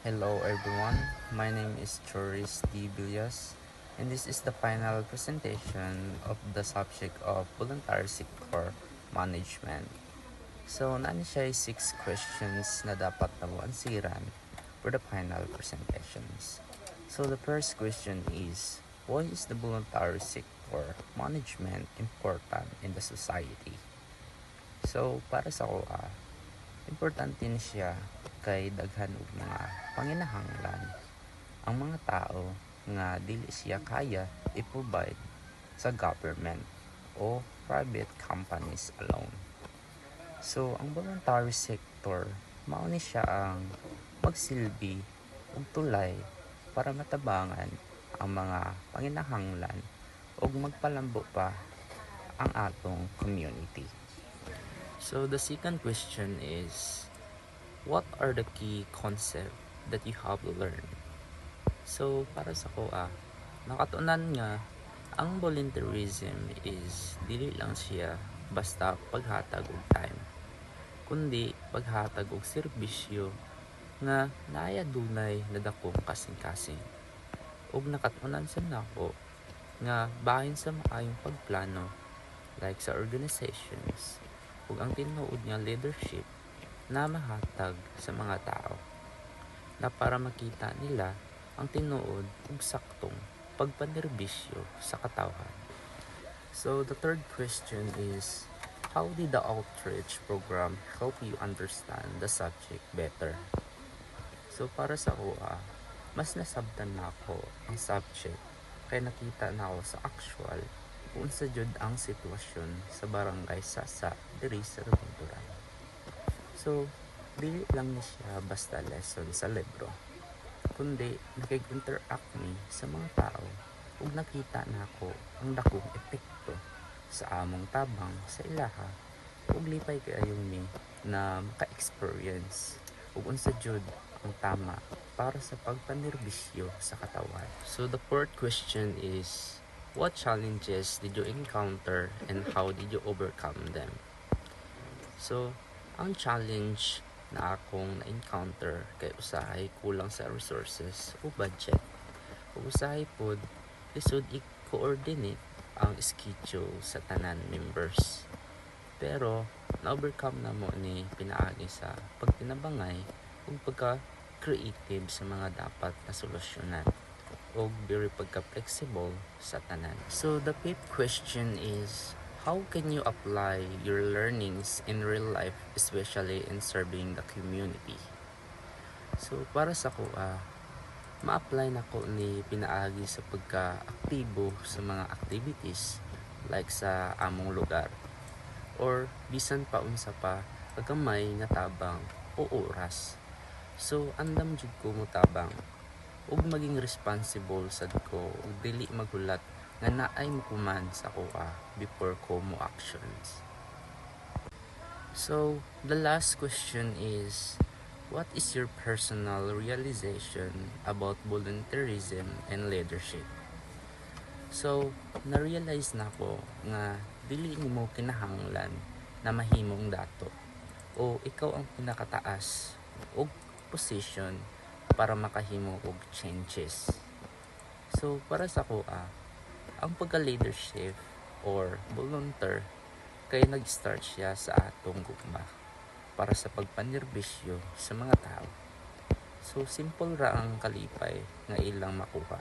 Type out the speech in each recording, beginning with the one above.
Hello everyone, my name is Choris D. Villas, and this is the final presentation of the subject of voluntary sector management. So, nani siya ay 6 questions na dapat na ansiran for the final presentations. So, the first question is, why is the voluntary sector management important in the society? So, para sa ko, importante na siya kay daghan og mga panginahanglan ang mga tao nga dili siya kaya i-provide sa government o private companies alone. So, ang voluntary sector mao ni siya ang magsilbi og tulay para matabangan ang mga panginahanglan ug magpalambo pa ang atong community. So, the second question is, what are the key concepts that you have learned? So, para sa ko, nakatunan nga, ang volunteerism is dili lang siya basta paghatag og time, kundi paghatag og serbisyo nga naaya dunay nadakong kasing-kasing. Ug nakatunan sa nako nga bahin sa maayong pagplano like sa organizations ug ang tinuod nga leadership na mahatag sa mga tao na para makita nila ang tinuod ug saktong pagpanerbisyo sa katawhan. So the third question is, how did the outreach program help you understand the subject better? So para sa ako, mas nasabtan na ako ang subject kay nakita na ako sa actual kung sa jud ang sitwasyon sa barangay Sasa diri sa Rabinturan. So, dili lang ni siya basta lesson sa libro, kundi nakig-interact mi sa mga tao ug nakita na ako ang dakong epekto sa among tabang sa ilaha ug lipay kaayo mi na maka-experience ug unsa jud ang tama para sa pagpanerbisyo sa katawan. So the fourth question is, what challenges did you encounter and how did you overcome them? So, ang challenge na akong na-encounter kay usahay kulang sa resources o budget. O usahay pod lisod i-coordinate ang schedule sa tanan members. Pero na-overcome na mo ni pinaagi sa pagtinabangay ug pagka-creative sa mga dapat na solusyonan o very pagka-flexible sa tanan. So the fifth question is, how can you apply your learnings in real life, especially in serving the community? So para sa ko, ma-apply na ko ni pinaagi sa pagka-aktibo sa mga activities like sa among lugar or bisan pa unsa pa kagamay nga tabang o oras. So andam jud ko mo tabang ug maging responsible sad ko ug dili maghulat nga naay mukuman sa kuha before ko mo actions. So, the last question is, what is your personal realization about volunteerism and leadership? So, na-realize na ko nga dili nimo kinahanglan na mahimong dato o ikaw ang pinakataas og position para makahimo og changes. So para sa ko, ang pagka-leadership or volunteer kay nag-start siya sa atong gugma para sa pagpanerbisyo sa mga tao. So simple ra ang kalipay nga ilang makuha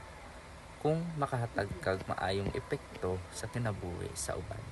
kung makahatag kag maayong epekto sa kinabuhi sa uban.